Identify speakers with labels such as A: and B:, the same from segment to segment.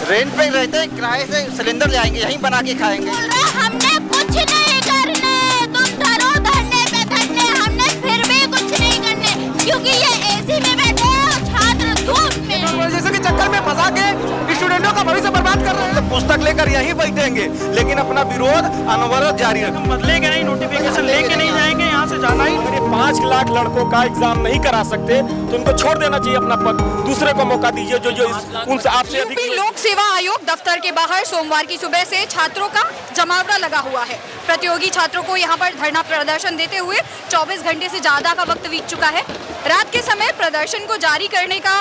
A: Rent पे रहते हैं, किराए से सिलेंडर ले आएंगे, यहीं बना के खाएंगे।
B: हमने कुछ नहीं करने, तुम धरो धरने पे धरने, हमने फिर भी कुछ नहीं करने, क्योंकि ये एसी में बैठे हैं और छात्र धूप में।
C: जैसे कि चक्कर में फंसा के स्टूडेंटों का भविष्य बर्बाद कर रहे हैं। तो पुस्तक लेकर यहीं बैठेंगे, लेकिन अपना विरोध अनवरत जारी रखेंगे।
D: बदलेंगे नहीं, नोटिफिकेशन लेके नहीं जाएंगे, यहाँ से जाना ही।
E: 5 लाख लड़कों का एग्जाम नहीं करा सकते तो उनको छोड़ देना चाहिए अपना पद, दूसरे को मौका दीजिए जो उनसे आपसे अधिक।
F: यूपी लोक सेवा आयोग दफ्तर के बाहर सोमवार की सुबह से छात्रों का जमावड़ा लगा हुआ है। प्रतियोगी छात्रों को यहाँ पर धरना प्रदर्शन देते हुए 24 घंटे से ज्यादा का वक्त बीत चुका है। रात के समय प्रदर्शन को जारी करने का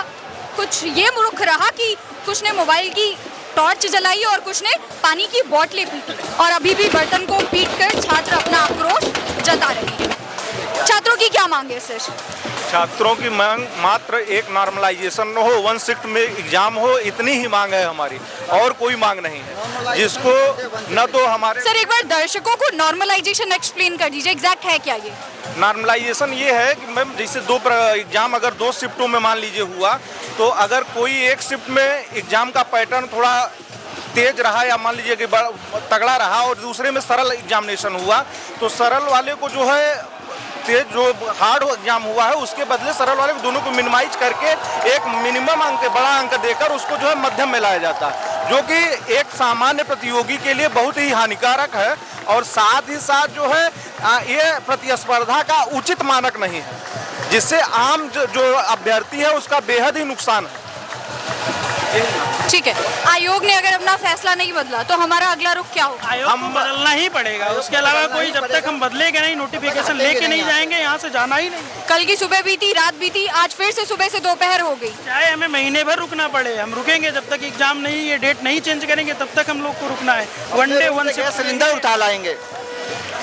F: कुछ ये मुरुख रहा कि कुछ ने मोबाइल की टॉर्च जलाई और कुछ ने पानी की बोतलें पीटी और अभी भी बर्तन को पीटकर छात्र अपना आक्रोश जता रहे हैं। छात्रों की क्या मांग है सर?
C: छात्रों की मांग मात्र एक नॉर्मलाइजेशन हो, 1 शिफ्ट में एग्जाम हो, इतनी ही मांग है हमारी, और कोई मांग नहीं है। जिसको न तो हमारे
F: सर एक बार दर्शकों को नॉर्मलाइजेशन एक्सप्लेन कर दीजिए, एग्जैक्ट है क्या ये?
C: नॉर्मलाइजेशन ये है कि मैम जैसे एग्जाम अगर 2 शिफ्टों में मान लीजिए हुआ, तो अगर कोई एक शिफ्ट में एग्जाम का पैटर्न थोड़ा तेज रहा या मान लीजिए कि तगड़ा रहा और दूसरे में सरल एग्जामिनेशन हुआ, तो सरल वाले को जो है तेज जो हार्ड एग्जाम हुआ है उसके बदले सरल वाले को दोनों को मिनिमाइज करके एक मिनिमम अंक बड़ा अंक देकर उसको जो है मध्यम में लाया जाता है, जो कि एक सामान्य प्रतियोगी के लिए बहुत ही हानिकारक है और साथ ही साथ जो है ये प्रतिस्पर्धा का उचित मानक नहीं है, जिससे आम जो अभ्यर्थी है उसका बेहद ही नुकसान है।
F: ठीक है, आयोग ने अगर अपना फैसला नहीं बदला तो हमारा अगला रुख क्या होगा?
D: आयोग को बदलना ही पड़ेगा, उसके अलावा कोई जब तक हम बदलेंगे नहीं, नोटिफिकेशन लेके नहीं जाएंगे, यहाँ से जाना ही नहीं।
F: कल की सुबह बीती, रात बीती, आज फिर से सुबह से दोपहर हो गई।
D: चाहे हमें महीने भर रुकना पड़े, हम रुकेंगे जब तक एग्जाम नहीं, ये डेट नहीं चेंज करेंगे तब तक हम लोग को रुकना है। 1 डे 1 शिफ्ट
A: सिलेंडर उठा लाएंगे,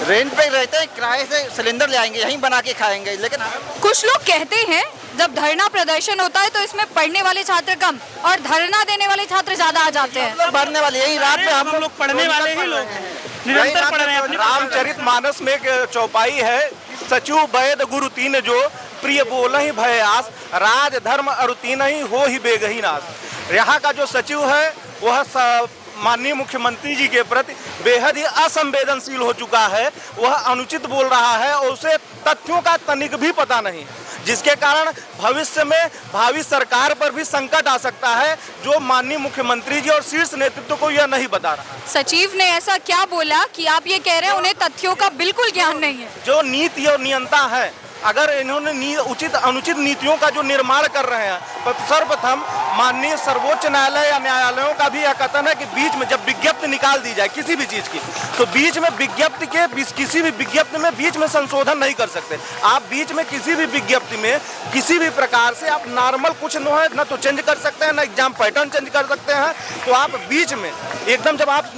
A: रेंट पे रहते हैं, किराए से सिलेंडर ले आएंगे, यहीं बना के खाएंगे। लेकिन
F: कुछ लोग कहते हैं जब धरना प्रदर्शन होता है तो इसमें पढ़ने वाले छात्र कम और धरना देने वाले छात्र ज्यादा आ जाते हैं।
A: पढ़ने वाले यही रात में
D: हम लोग पढ़ने वाले ही लोग हैं, निरंतर पढ़ रहे हैं।
C: रामचरितमानस में एक चौपाई है, सचिव वैद गुरु तीन जो प्रिय बोल ही भयास, राज धर्म अरु तीन ही हो ही बेगही नाश। यहाँ का जो सचिव है वह माननीय मुख्यमंत्री जी के प्रति बेहद ही असंवेदनशील हो चुका है, वह अनुचित बोल रहा है और उसे तथ्यों का तनिक भी पता नहीं, जिसके कारण भविष्य में भावी सरकार पर भी संकट आ सकता है, जो माननीय मुख्यमंत्री जी और शीर्ष नेतृत्व को यह नहीं बता रहा।
F: सचिव ने ऐसा क्या बोला कि आप ये कह रहे हैं उन्हें तथ्यों का बिल्कुल ज्ञान नहीं है? जो
C: नीति और नियंता है, अगर इन्होंने उचित अनुचित नीतियों का जो निर्माण कर रहे हैं, तो सर्वप्रथम माननीय सर्वोच्च न्यायालय या न्यायालयों का भी यह कथन है कि बीच में जब विज्ञप्ति निकाल दी जाए किसी भी चीज की, तो बीच में विज्ञप्ति के किसी भी विज्ञप्ति में बीच में संशोधन नहीं कर सकते। आप बीच में किसी भी विज्ञप्ति में किसी भी प्रकार से आप नॉर्मल कुछ न तो चेंज कर सकते हैं, न एग्जाम पैटर्न चेंज कर सकते हैं। तो आप बीच में एकदम जब आप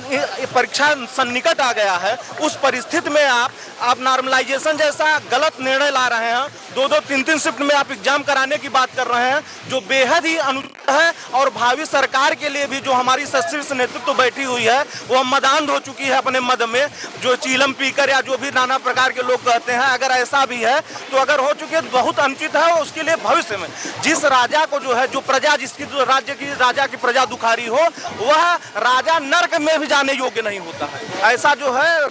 C: परीक्षा सन्निकट आ गया है, उस परिस्थिति में आप नॉर्मलाइजेशन जैसा गलत निर्णय ला रहे हैं। 2-2, 3-3 शिफ्ट में आप एग्जाम कराने की बात कर रहे हैं, जो बेहद ही अनुचित है और भावी सरकार के लिए भी जो हमारी शीर्ष नेतृत्व बैठी हुई है वो मदान्ध हो चुकी है अपने मद में, जो चीलम पीकर या जो भी नाना प्रकार के लोग कहते हैं। अगर ऐसा भी है तो अगर हो चुकी है तो बहुत अनुचित है, और उसके लिए भविष्य में जिस राजा को जो है जो प्रजा जिसकी जो राजा की प्रजा दुखारी हो, वह राजा नर्क में भी जाने योग्य नहीं होता है। ऐसा जो है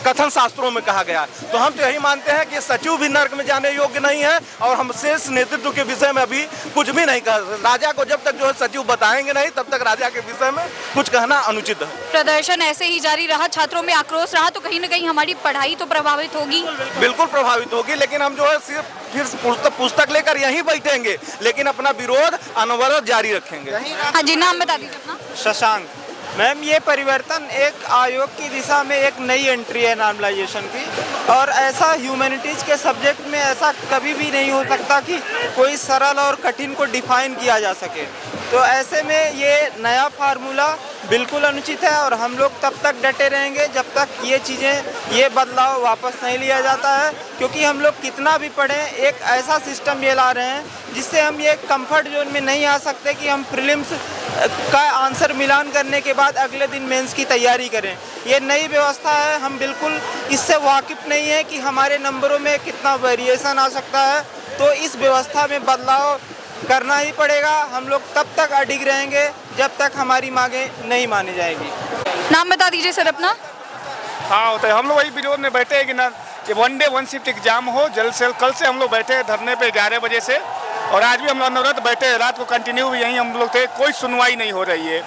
C: कथन शास्त्रों में कहा गया है। तो हम तो यही मानते हैं कि सचिव भी नर्क में जाने योग्य नहीं है, और हम शेष नेतृत्व के विषय में अभी कुछ भी नहीं कह सकते। राजा को जब तक जो है सचिव बताएंगे नहीं, तब तक राजा के विषय में कुछ कहना अनुचित है।
F: प्रदर्शन ऐसे ही जारी रहा, छात्रों में आक्रोश रहा, तो कहीं न कहीं हमारी पढ़ाई तो प्रभावित होगी।
C: बिल्कुल प्रभावित होगी, लेकिन हम जो है सिर्फ पुस्तक लेकर यहीं बैठेंगे, लेकिन अपना विरोध अनवरत जारी रखेंगे।
F: हाँ जी, नाम बता दीजिए अपना।
G: शशांक। मैम, ये परिवर्तन एक आयोग की दिशा में एक नई एंट्री है नॉर्मलाइजेशन की, और ऐसा ह्यूमैनिटीज़ के सब्जेक्ट में ऐसा कभी भी नहीं हो सकता कि कोई सरल और कठिन को डिफाइन किया जा सके। तो ऐसे में ये नया फार्मूला बिल्कुल अनुचित है, और हम लोग तब तक डटे रहेंगे जब तक ये बदलाव वापस नहीं लिया जाता है, क्योंकि हम लोग कितना भी पढ़ें, एक ऐसा सिस्टम ये ला रहे हैं जिससे हम ये कंफर्ट जोन में नहीं आ सकते कि हम प्रीलिम्स का आंसर मिलान करने के बाद अगले दिन मेंस की तैयारी करें। ये नई व्यवस्था है, हम बिल्कुल इससे वाकिफ़ नहीं है कि हमारे नंबरों में कितना वेरिएशन आ सकता है। तो इस व्यवस्था में बदलाव करना ही पड़ेगा। हम लोग तब तक अडिग रहेंगे जब तक हमारी मांगे नहीं मानी जाएगी।
F: नाम बता दीजिए सर अपना।
H: हाँ होता है, हम लोग वही विरोध में बैठे हैं कि ना कि 1 डे 1 शिफ्ट एग्जाम हो जल्द से जल्द। कल से हम लोग बैठे हैं धरने पे 11 बजे से, और आज भी हम लोग अनवरत बैठे हैं। रात को कंटिन्यू भी यहीं हम लोग थे, कोई सुनवाई नहीं हो रही है।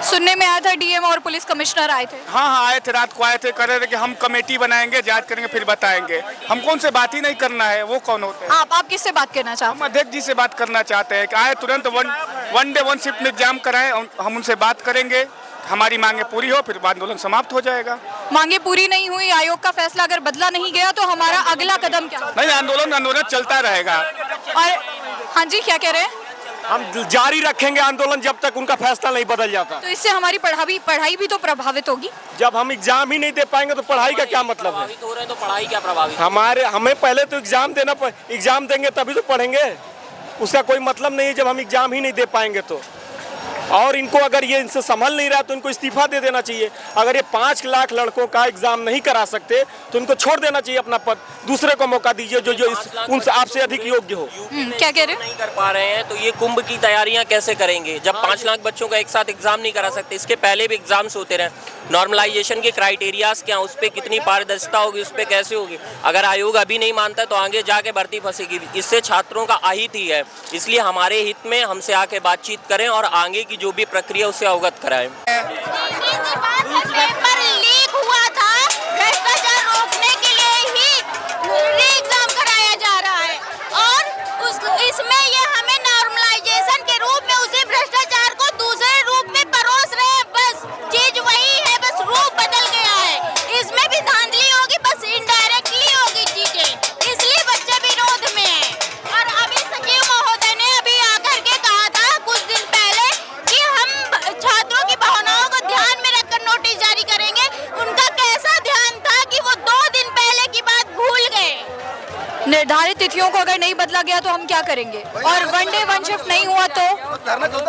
F: सुनने में आया था डीएम और पुलिस कमिश्नर आए थे।
H: हाँ आए थे, रात को आए थे, कह रहे थे कि हम कमेटी बनाएंगे, जांच करेंगे, फिर बताएंगे। हम कौन से बात ही नहीं करना है, वो कौन होते हैं?
F: आप किससे बात करना चाहते
H: हम अध्यक्ष जी से बात करना चाहते हैं कि आए तुरंत 1 डे 1 शिफ्ट में एग्जाम कराएं। हम उनसे बात करेंगे, हमारी मांगे पूरी हो, फिर आंदोलन समाप्त हो जाएगा।
F: मांगे पूरी नहीं हुई, आयोग का फैसला अगर बदला नहीं गया तो हमारा अगला कदम क्या होगा?
H: नहीं, आंदोलन चलता रहेगा।
F: और हाँ जी, क्या कह रहे हैं?
E: हम जारी रखेंगे आंदोलन जब तक उनका फैसला नहीं बदल जाता।
F: तो इससे हमारी पढ़ाई भी तो प्रभावित होगी।
E: जब हम एग्जाम ही नहीं दे पाएंगे तो पढ़ाई का क्या मतलब है?
I: हो रहे तो पढ़ाई क्या प्रभावित?
E: हमें पहले तो एग्जाम देंगे तभी तो पढ़ेंगे। उसका कोई मतलब नहीं है जब हम एग्जाम ही नहीं दे पाएंगे तो। और इनको अगर ये इनसे संभल नहीं रहा तो इनको इस्तीफा दे देना चाहिए। अगर ये 5 लाख लड़कों का एग्जाम नहीं करा सकते तो इनको छोड़ देना चाहिए अपना पद, दूसरे को मौका दीजिए जो उनसे आपसे अधिक योग्य हो।
F: क्या कह रहे हैं?
I: नहीं कर पा रहे हैं तो ये कुंभ की तैयारियां कैसे करेंगे जब 5 लाख बच्चों का एक साथ एग्जाम नहीं करा सकते? इसके पहले भी एग्जाम्स होते रहे। नॉर्मलाइजेशन के क्राइटेरियाज क्या, उस पर कितनी पारदर्शिता होगी, उस पर कैसे होगी? अगर आयोग अभी नहीं मानता तो आगे जाके भर्ती फंसेगी। इससे छात्रों का अहित ही है, इसलिए हमारे हित में हमसे आके बातचीत करें और आगे की जो भी प्रक्रिया उससे अवगत कराएं।
B: पेपर लीक हुआ था, भ्रष्टाचार रोकने के लिए ही री-एग्जाम कराया जा रहा है, और इसमें ये हमें नॉर्मलाइजेशन के रूप में उसी भ्रष्टाचार को दूसरे रूप में परोस रहे हैं। बस चीज वही है, बस रूप बदल गया है। इसमें भी धांधली होगी, बस इनडायरेक्टली होगी चीजें, इसलिए बच्चे विरोध में है। और अभी सचिव महोदय ने अभी आकर के कहा था कुछ दिन पहले कि हम छात्रों की भावनाओं को ध्यान में रखकर नोटिस जारी करेंगे। उनका कैसा ध्यान था कि वो 2 दिन पहले की बात भूल गए।
F: निर्धारित तिथियों को अगर नहीं बदला गया तो हम क्या करेंगे? और 1 डे 1 शिफ्ट नहीं हुआ तो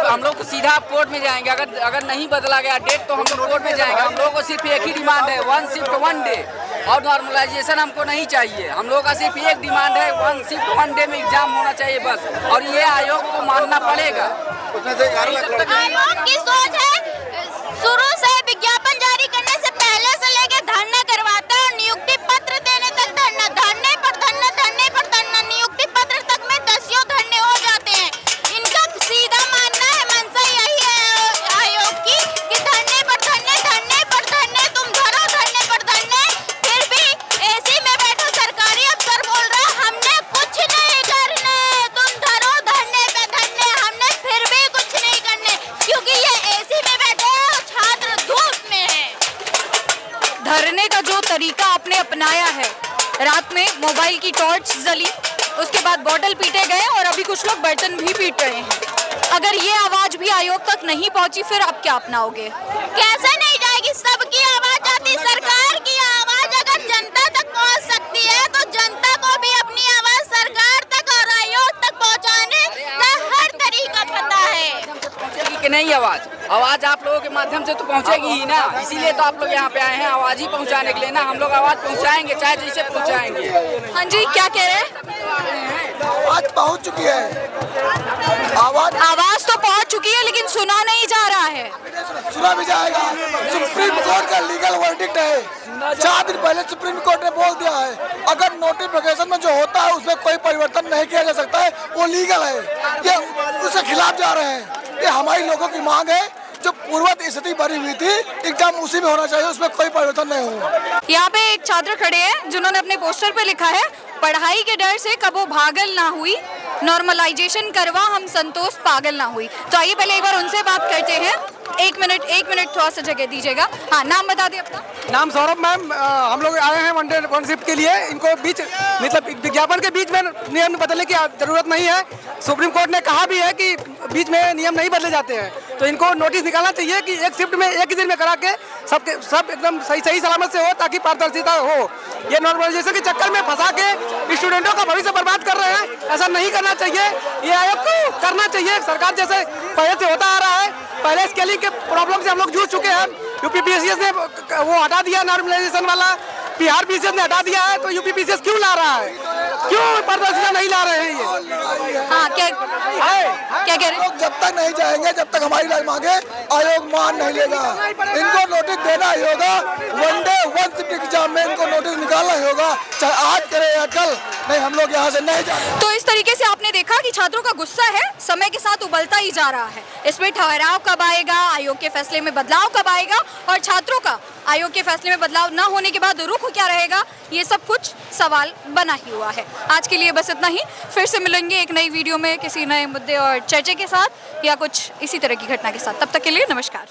J: हम लोग सीधा कोर्ट में जाएंगे। अगर नहीं बदला गया डेट तो हम लोग कोर्ट में जाएंगे। हम लोगों को सिर्फ एक ही डिमांड है, 1 शिफ्ट 1 डे, और नॉर्मलाइजेशन हमको नहीं चाहिए। हम लोगों का सिर्फ एक डिमांड है, 1 शिफ्ट 1 डे में एग्जाम होना चाहिए बस, और ये आयोग को मानना पड़ेगा।
B: आयोग की सोच है शुरू से विज्ञापन जारी करने से पहले से लेके धरना करवाता है और नियुक्ति पत्र देने तक धरना, धरने पर धरना, धरने पर धरना, नियुक्ति पत्र तक में 10 धरने हो जाते हैं। इनका सीधा मानना है, मंशा यही है आयोग की कि धरने पर धरने, धरने पर धरने, तुम धरो धरने पर धरने। फिर भी एसी में बैठा सरकारी अफसर बोल रहा है हमने कुछ नहीं करने, तुम धरो धरने पे धरने, हमने फिर भी कुछ नहीं करने, क्योंकि ये एसी में बैठे हैं और छात्र धूप में है।
F: धरने का जो तरीका आपने अपनाया है, रात में मोबाइल की टॉर्च जली, उसके बाद बॉटल पीटे गए और अभी कुछ लोग बर्तन भी पीट रहे हैं। अगर ये आवाज भी आयोग तक नहीं पहुंची फिर आप क्या अपनाओगे?
B: कैसे नहीं जाएगी? सबकी आवाज आती, सरकार की आवाज अगर जनता तक पहुंच सकती है तो जनता को भी अपनी आवाज सरकार तक और आयोग तक पहुंचाने का हर तरीका पता है।
J: पहुंचेगी कि नहीं आवाज आप लोगों के माध्यम से तो पहुंचेगी ही ना, इसीलिए तो आप लोग यहाँ पे आए हैं आवाज ही पहुंचाने के लिए ना। हम लोग आवाज पहुंचाएंगे, चाहे जैसे पहुंचाएंगे।
F: हाँ जी, क्या कह रहे हैं?
K: आवाज पहुंच चुकी है,
F: आवाज तो पहुंच चुकी है लेकिन सुना नहीं जा रहा है।
K: सुना भी जाएगा। सुप्रीम कोर्ट का लीगल वर्डिक्ट है, 4 दिन पहले सुप्रीम कोर्ट ने बोल दिया है अगर नोटिफिकेशन में जो होता है उसमें कोई परिवर्तन नहीं किया जा सकता है, वो लीगल है। ये उसके खिलाफ जा रहे हैं। ये हमारी लोगों की मांग है, जो पूर्ववत स्थिति बनी हुई थी एग्जाम उसी में होना चाहिए, उसमें कोई परिवर्तन नहीं होगा।
F: यहाँ पे एक छात्र खड़े हैं जिन्होंने अपने पोस्टर पे लिखा है पढ़ाई के डर से कबो भागल ना हुई, नॉर्मलाइजेशन करवा हम संतोष पागल ना हुई। तो आइए पहले एक बार उनसे बात करते हैं। एक मिनट थोड़ा सा जगह दीजिएगा। हाँ, नाम बता दिए अपना।
L: नाम सौरभ मैम। हम लोग आए हैं 1 डे 1 शिफ्ट के लिए। इनको बीच मतलब विज्ञापन के बीच में नियम बदलने की जरूरत नहीं है। सुप्रीम कोर्ट ने कहा भी है कि बीच में नियम नहीं बदले जाते हैं, तो इनको नोटिस निकालना चाहिए कि एक शिफ्ट में एक ही दिन में करा के सब एकदम सही सलामत से हो, ताकि पारदर्शिता हो। ये नॉर्मलाइजेशन के चक्कर में फंसा के स्टूडेंटों का भविष्य बर्बाद कर रहे हैं, ऐसा नहीं करना चाहिए। ये आयोग को करना चाहिए, सरकार जैसे पहले से होता आ रहा है। पहले स्केलिंग के प्रॉब्लम से हम लोग जूझ चुके हैं। यूपी पीसीएस ने वो हटा दिया नॉर्मलाइजेशन वाला, बिहार पीसीएस ने हटा दिया है, तो यूपी पीसीएस क्यों ला रहा है? क्यों प्रदर्शन नहीं ला रहे हैं ये?
F: हाँ, क्या कह रहे हैं?
K: जब तक नहीं जाएंगे, जब तक हमारी मांगे आयोग मान नहीं लेगा। इनको नोटिस देना ही होगा, वनडे वन शिफ्ट एग्जाम में इनको नोटिस निकालना ही होगा, चाहे आज करे या कल। नहीं, हम लोग यहाँ से नहीं जाएंगे।
F: तो इस तरीके से आपने देखा कि छात्रों का गुस्सा है समय के साथ उबलता ही जा रहा है। इसमें ठहराव कब आएगा, आयोग के फैसले में बदलाव कब आएगा, और छात्रों का आयोग के फैसले में बदलाव न होने के बाद रुख क्या रहेगा, ये सब कुछ सवाल बना ही हुआ है। आज के लिए बस इतना ही। फिर से मिलेंगे एक नई वीडियो में किसी नए मुद्दे और चर्चा के साथ या कुछ इसी तरह की घटना के साथ। तब तक के लिए नमस्कार।